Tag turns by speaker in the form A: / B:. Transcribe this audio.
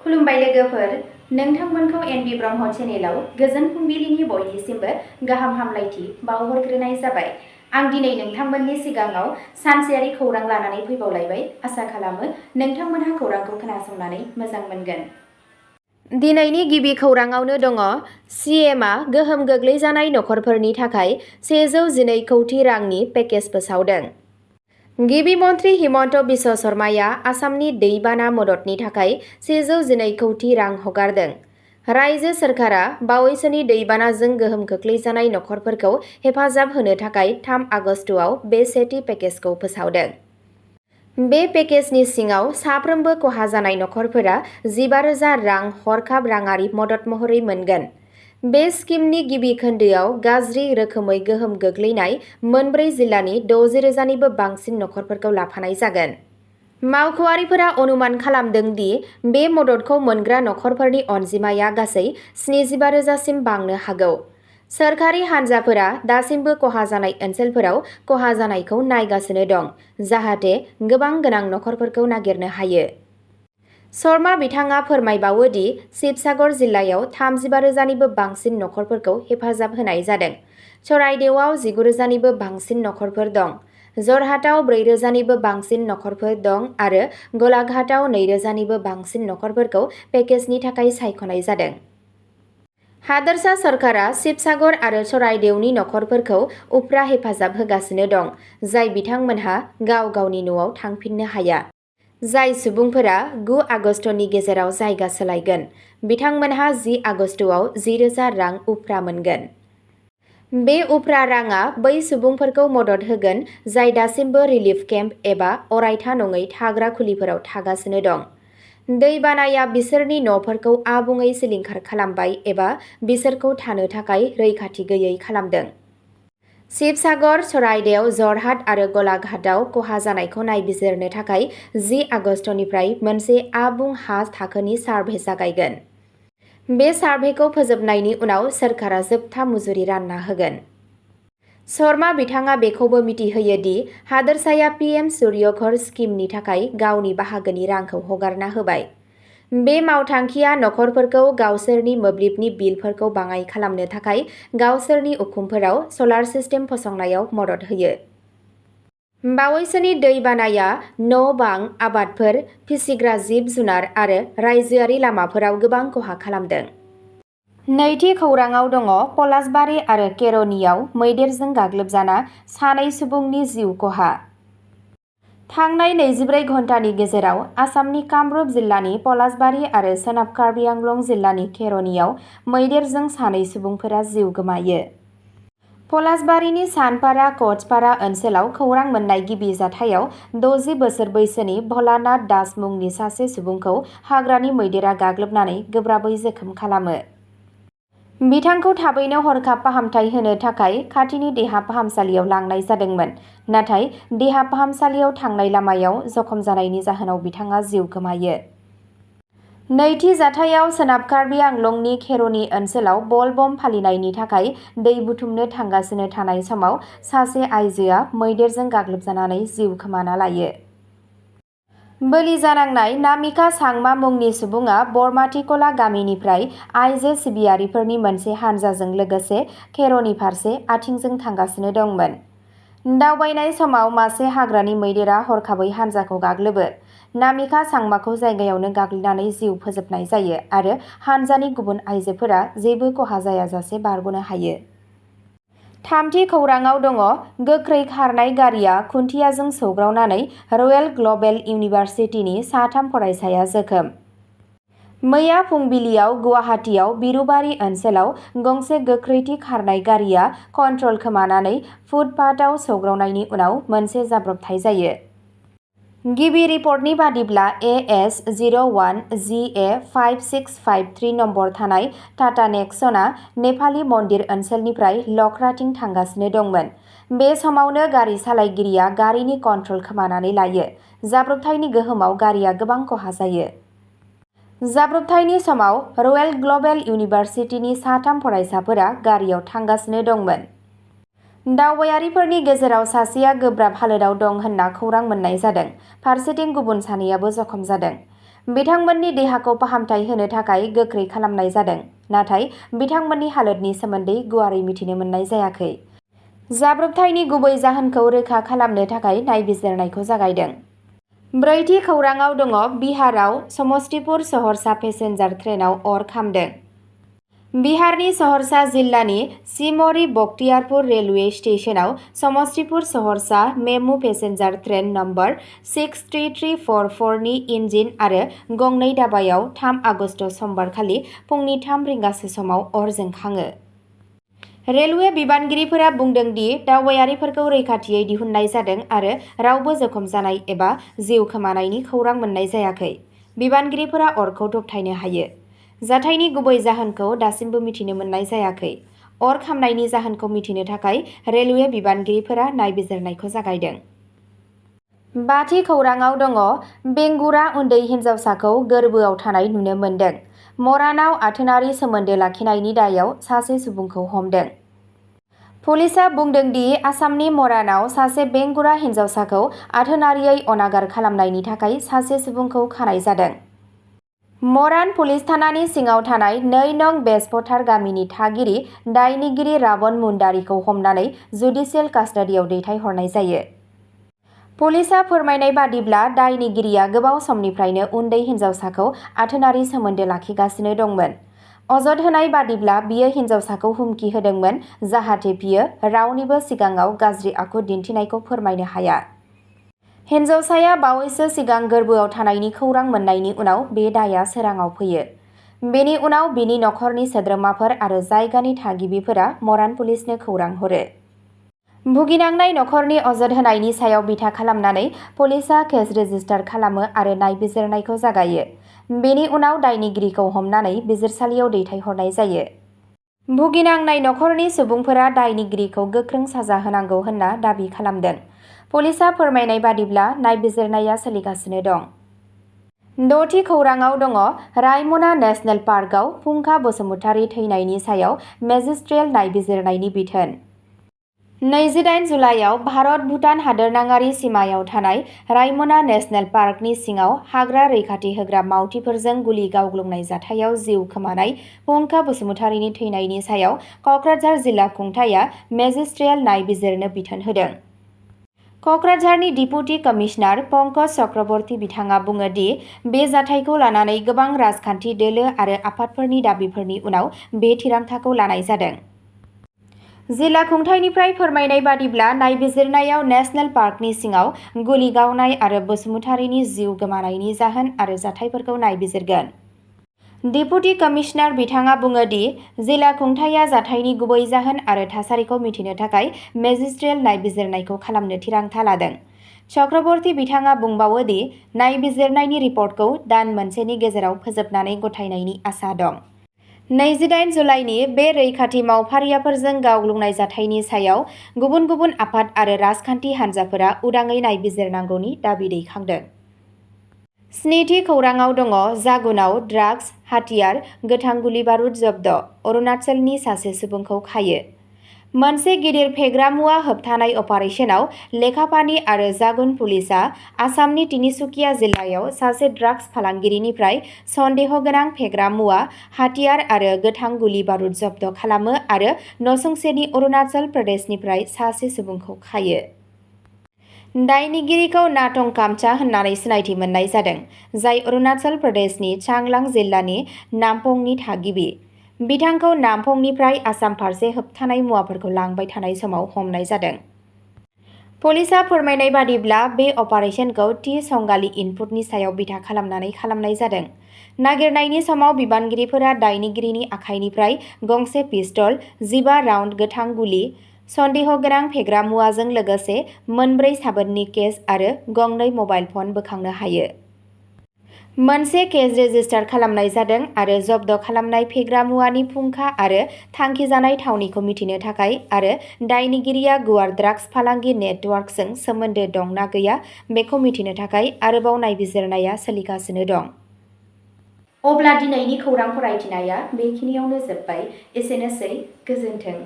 A: खुलुमबाय लोगोफोर, नोंथांमोनखौ एनबि ब्रह्म चेनेलाव गोजोन फुंबिलिनि बयनिसिमबो गाहाम हामलायथि बावहरग्रोनाय जाबाय। आं दिनै नोंथांमोननि सिगाङाव सानसेयारि खौरां लानानै फैबावलायबाय। आसा खालामो नोंथांमोनहा खौरांखौ खोनासंनानै मोजां मोनगोन। दिनैनि गिबि खौराङावनो दङ सिएमआ गोहोम गोग्लैजानाय नखरफोरनि थाखाय 112 कौटि रांनि पेकेज फोसावदों। गिबि मन्थ्रि हिमन्त बिश्व शर्माया आसामनि दैबाना मददनि थाखाय 112 कौटि रां हगारदों। रायजो सोरखारा बावैसोनि दैबानाजों गोहोम खोख्लैजानाय नखरफोरखौ हेफाजाब होनो थाखाय 3 आगस्टआव बे सेथि पेकेजखौ फोसावदों। बे पेकेजनि सिङाव साफ्रोमबो खहा जानाय नखरफोरा 15,000 रां हरखाब राङारि मदद महरै मोनगोन। बे स्किमनि गिबि खोन्दोआव गाज्रि रोखोमै गोहोम गोग्लैनाय मोनब्रै जिल्लानि 60,000निबो बांसिन नखरफोरखौ लाफानाय जागोन। मावख'आरिफोरा अनुमान खालामदों दि बे मददखौ मोनग्रा नखरफोरनि अनजिमाया गासै 75,000सिम बांनो हागौ। सोरखारि हान्जाफोरा दासिमबो खहा जानाय ओनसोलफोराव खहा जानायखौ नायगासिनो दं, जाहाथे गोबां गोनां नखरफोरखौ नागिरनो हायो। शर्मा बिथाङा फोरमायबावो दि शिबसागर जिल्लायाव 35,000निबो बांसिन नखरफोरखौ हेफाजाब होनाय जादों। चराइदेवआव 19,000निबो बांसिन नखरफोर दं। जरहाटआव 4,000निबो बांसिन नखरफोर दं आरो गलाघाटआव 2,000निबो बांसिन नखरफोरखौ पेकेजनि थाखाय सायख'नाय जादों। हादोरसा सरकारा शिबसागर आरो चराइदेवनि नखरफोरखौ उफ्रा हेफाजाब होगासिनो दं, जाय बिथांमोनहा गाव गावनि न'आव थांफिननो हाया। जाय सुबुंफोरा 9 आगस्टनि गेजेराव जायगा सोलायगोन, बिथांमोनहा 10 आगस्टआव 10,000 रां उफ्रा मोनगोन। बे उफ्रा राङा बै सुबुंफोरखौ मदद होगोन जाय दासिमबो रिलिफ केम्प एबा अरायथा नङै थाग्रा खुलिफोराव थागासिनो दं। दैबानाया बिसोरनि न'फोरखौ आबुङै सिलिंखार खालामबाय एबा बिसोरखौ थानो थाखाय रैखाथि गैयै खालामदों। शिबसागर, चराइदेव, जरहाट आरो गलाघाटआव खहा जानायखौ नायबिजिरनो थाखाय 10 आगस्टनिफ्राय मोनसे आबुं हा थाखोनि सार्भे जागायगोन। बे सार्भेखौ फोजोबनायनि उनाव सोरखारा जोबथा मुजुरि रानना होगोन। शर्मा बिथाङा बेखौबो मिथिहोयो दि हादोरसाया पिएम सूर्य घर स्किमनि थाखाय गावनि बाहागोनि रांखौ हगारना होबाय। बे मावथांखिया नखरफोरखौ गावसोरनि मोब्लिबनि बिलफोरखौ बाङाइ खालामनो थाखाय गावसोरनि उखुमफोराव सलार सिस्टेम फसंनायाव मदद होयो। बावैसोनि दैबानाया न'-बां, आबादफोर, फिसिग्रा जिब-जुनार आरो रायजोआरि लामाफोराव गोबां खहा खालामदों। नैथि खौराङाव दङ पलासबारि आरो केर'नियाव मैदेरजों गाग्लोबजाना 2 सुबुंनि जिउ खहा। थांनाय 24 घन्टानि गेजेराव आसामनि कामरुप जिल्लानि पलासबारि आरो सोनाब कार्बि आंलं जिल्लानि केर'नियाव मैदेरजों 2 सुबुंफोरा जिउ गोमायो। पलासबारिनि सानपारा कचपारा ओनसोलाव खौरां मोननाय गिबि जाथायाव 60 बोसोर बैसोनि भलानाथ दास मुंनि सासे सुबुंखौ हाग्रानि मैदेरा गाग्लोबनानै गोब्राबै जोखोम खालामो। बिथांखौ थाबैनो हरखाब फाहामथाय होनो थाखाय खाथिनि देहा फाहामसालियाव लांनाय जादोंमोन, नाथाय देहा फाहामसालियाव थांनाय लामायाव जखम जानायनि जाहोनाव बिथाङा जिउ गोमायो। नैथि जाथायाव सोनाब कार्बि आंलंनि खेर'नि ओनसोलाव बल बम फालिनायनि थाखाय दै बुथुमनो थांगासिनो थानाय समाव सासे आइजोआ मैदेरजों गाग्लोबजानानै जिउ खोमाना लायो। बोलि जानांनाय नामिका सांमा मुंनि सुबुङा बरमाथिखला गामिनिफ्राय आइजो सिबियारिफोरनि मोनसे हानजाजों लोगोसे खेर'नि फारसे आथिंजों थांगासिनो दंमोन। दावबायनाय समाव मासे हाग्रानि मैदेरा हरखाबै हानजाखौ गाग्लोबो। नामिका सांमाखौ जायगायावनो गाग्लिनानै जिउ फोजोबनाय जायो आरो हानजानि गुबुन आइजोफोरा जेबो खहा जायाजासे बारग'नो हायो। थामथि खौराङाव दङ गोख्रै खारनाय गारिया खुन्थियाजों सौग्रावनानै रयेल ग्ल'बेल इउनिभार्सिटिनि 3 फरायसाया जोखोम। मैया फुंबिलियाव गुवाहाटीआव बिरुबारी ओनसोलाव गंसे गोख्रैथि खारनाय गारिया कन्ट्रल खोमानानै फुटपाथआव सौग्रावनायनि उनाव मोनसे जाब्रबथाय जायो। गिबि रिपर्टनि बादिब्ला AS01GA5653 नम्बर थानाय टाटा नेक्सनआ नेपाली मन्दिर ओनसोलनिफ्राय लख्राथिं थांगासिनो दंमोन। बे समावनो गारि सालायगिरिया गारिनि कन्ट्रल खोमानानै लायो। जाब्रबथायनि गोहोमाव गारिया गोबां खहा जायो। जाब्रबथायनि समाव रयेल ग्ल'बेल इउनिभार्सिटिनि 3 फरायसाफोरा गारियाव थांगासिनो दंमोन। दावबायारिफोरनि गेजेराव सासेया गोब्राब हालोदाव दं होनना खौरां मोननाय जादों। फारसेथिं गुबुन सानैयाबो जखम जादों। बिथांमोननि देहाखौ फाहामथाय होनो थाखाय गोख्रै खालामनाय जादों, नाथाय बिथांमोननि हालोदनि सोमोन्दै गुवारै मिथिनो मोननाय जायाखै। जाब्रबथायनि गुबै जाहोनखौ रोखा खालामनो थाखाय नायबिजिरनायखौ जागायदों। ब्रैथि खौराङाव दङ बिहाराव समस्तिपुर सहरसा पेसेन्जार ट्रेनआव अर खामदों। बिहारनि सहरसा जिल्लानि सिमरी बख्तियारपुर रेलवे स्टेशनाव Samastipur Saharsa MEMU passenger train number 63344 नि इन्जिन आरो गंनै दाबायाव 3 आगस्ट समबारखालि फुंनि 3 रिंगासो समाव अर जोंखाङो। रेलवे बिबानगिरिफोरा बुंदों दि दावबायारिफोरखौ रैखाथियै दिहुननाय जादों आरो रावबो जखम जानाय एबा जिउ खोमानायनि खौरां मोननाय जायाखै। बिबानगिरिफोरा अरखौ दबथायनो हायो। जाथायनि गुबै जाहोनखौ दासिमबो मिथिनो मोननाय जायाखै। अर खामनायनि जाहोनखौ मिथिनो थाखाय रेलवे बिबानगिरिफोरा नायबिजिरनायखौ जागायदों। बाथि खौराङाव दङ बेंगुरा उन्दै हिन्जावसाखौ गोर्बोआव थानाय नुनो मोन्दों। मरानाव आथोनारि सोमोन्दो लाखिनायनि दायाव सासे सुबुंखौ हमदों। पुलिसआ बुंदों दि आसामनि मरानाव सासे बेंगुरा हिन्जावसाखौ आथोनारियै अनागार खालामनायनि थाखाय सासे सुबुंखौ खानाय जादों। मरान पुलिस थानानि सिङाव थानाय 2 नं बेजफोथार गामिनि थागिरि दायनिगिरि राबन मुन्डारिखौ हमनानै जुडिसियेल कास्टडियाव दैथायहरनाय जायो। पुलिसआ फोरमायनाय बादिब्ला दायनिगिरिया गोबाव समनिफ्रायनो उन्दै हिन्जावसाखौ आथोनारि सोमोन्दो लाखिगासिनो दंमोन। अजद होनाय बादिब्ला बियो हिन्जावसाखौ हुमखि होदोंमोन जाहाथे बियो रावनिबो सिगाङाव गाज्रि आखु दिन्थिनायखौ फोरमायनो हाया। हिन्जावसाया बावैसो सिगां गोर्बोआव थानायनि खौरां मोननायनि उनाव बे दायआ सोराङाव फैयो। बेनि उनाव बिनि नखरनि सोद्रोमाफोर आरो जायगानि थागिबिफोरा मरान पुलिसनो खौरां हरो। भुगिनांनाय नखरनि अजद होनायनि सायाव बिथा खालामनानै पुलिसआ केस रेजिस्टार खालामो आरो नायबिजिरनायखौ जागायो। बेनि उनाव दायनिगिरिखौ हमनानै बिजिरसालियाव दैथायहरनाय जायो। भुगिनांनाय नखरनि सुबुंफोरा दायनिगिरिखौ गोख्रों साजा होनांगौ होनना दाबि खालामदों। पुलिसआ फोरमायनाय बादिब्ला नायबिजिरनाया सोलिगासिनो दं। 6थि खौराङाव दङ रायमना नेशनेल पार्कआव फुंखा बसुमतारी थैनायनि सायाव मेजिस्ट्रियेल नायबिजिरनायनि बिथोन। 28 जुलाइआव भारत-भुटान हादोरनाङारि सिमायाव थानाय रायमना नेशनेल पार्कनि सिङाव हाग्रा रैखाथि होग्रा मावथिफोरजों गुलि गावग्लुंनाय जाथायाव जिउ खोमानाय फुंखा बसुमतारीनि थैनायनि सायाव कक्राझार जिल्ला खुंथायआ मेजिस्ट्रियेल नायबिजिरनो बिथोन होदों। कक्राझारनि डिपुटि कमिशनार पंकज चक्रबर्ती बिथाङा बुङो दि बे जाथायखौ लानानै गोबां राजखान्थि दोलो आरो आफादफोरनि दाबिफोरनि उनाव बे थिरांथाखौ लानाय जादों। जिल्ला खुंथायनिफ्राय फोरमायनाय बादिब्ला नायबिजिरनायाव नेशनेल पार्कनि सिङाव गुलि गावनाय आरो बसुमतारीनि जिउ गोमानायनि जाहोन आरो जाथायफोरखौ नायबिजिरगोन। डिपुटि कमिशनार बिथाङा बुङो दि जिल्ला खुंथायआ जाथायनि गुबै जाहोन आरो थासारिखौ मिथिनो थाखाय मेजिस्ट्रियेल नायबिजिरनायखौ खालामनो थिरांथा लादों। चक्रबर्ती बिथाङा बुंबावो दि नायबिजिरनायनि रिपर्टखौ दान मोनसेनि गेजेराव फोजोबनानै गथायनायनि आसा दं। 28 जुलाइनि बे रैखाथि मावफारियाफोरजों गावग्लुंनाय जाथायनि सायाव गुबुन गुबुन आफाद आरो राजखान्थि हान्जाफोरा उदाङै नायबिजिरनांगौनि दाबि दैखांदों। 7थि खौराङाव दङ जागुनाव ड्राग्स, हाथियार, गोथां गुलि बारुद जब्द, अरुणाचलनि सासे सुबुंखौ खायो। मोनसे गिदिर फेग्रा मुवा होबथानाय अपारेशनाव लेखापानी आरो जागुन पुलिसआ आसामनि तिनिसुकिया जिल्लायाव सासे ड्राग्स फालांगिरिनिफ्राय सन्देह गोनां फेग्रा मुवा, हाथियार आरो गोथां गुलि बारुद जब्द खालामो आरो नसुंसेनि अरुणाचल प्रदेशनिफ्राय सासे सुबुंखौ खायो। दायनिगिरिखौ नाथं कामचा होननानै सिनायथि मोननाय जादों, जाय अरुणाचल प्रदेशनि चांलां जिल्लानि नाम्पंनि थागिबि। बिथांखौ नाम्पंनिफ्राय आसाम फारसे होबथानाय मुवाफोरखौ लांबाय थानाय समाव हमनाय जादों। पुलिसआ फोरमायनाय बादिब्ला बे अपारेशनखौ टि संगालि इनपुटनि सायाव बिथा खालामनानै खालामनाय जादों। नागिरनायनि समाव बिबानगिरिफोरा दायनिगिरिनि आखाइनिफ्राय गंसे पिस्तल, 15 राउन्ड गोथां गुलि, सन्देह गोनां फेग्रा मुवाजों लोगोसे 4 साबोननि केस आरो गंनै मबाइल फन बोखांनो हायो। मोनसे केस रेजिस्टार खालामनाय जादों आरो जब्द खालामनाय फेग्रा मुवानि फुंखा आरो थांखिजानाय थावनिखौ मिथिनो थाखाय आरो दायनिगिरिया गुवार ड्राग्स फालांगि नेटवर्कजों सोमोन्दो दं ना गैया बेखौ मिथिनो थाखाय आरोबाव नायबिजिरनाया सोलिगासिनो दं। अब्ला दिनैनि खौरां फरायथिनाया बेखिनियावनो जोबबाय। एसेनोसै, गोजोन्थों।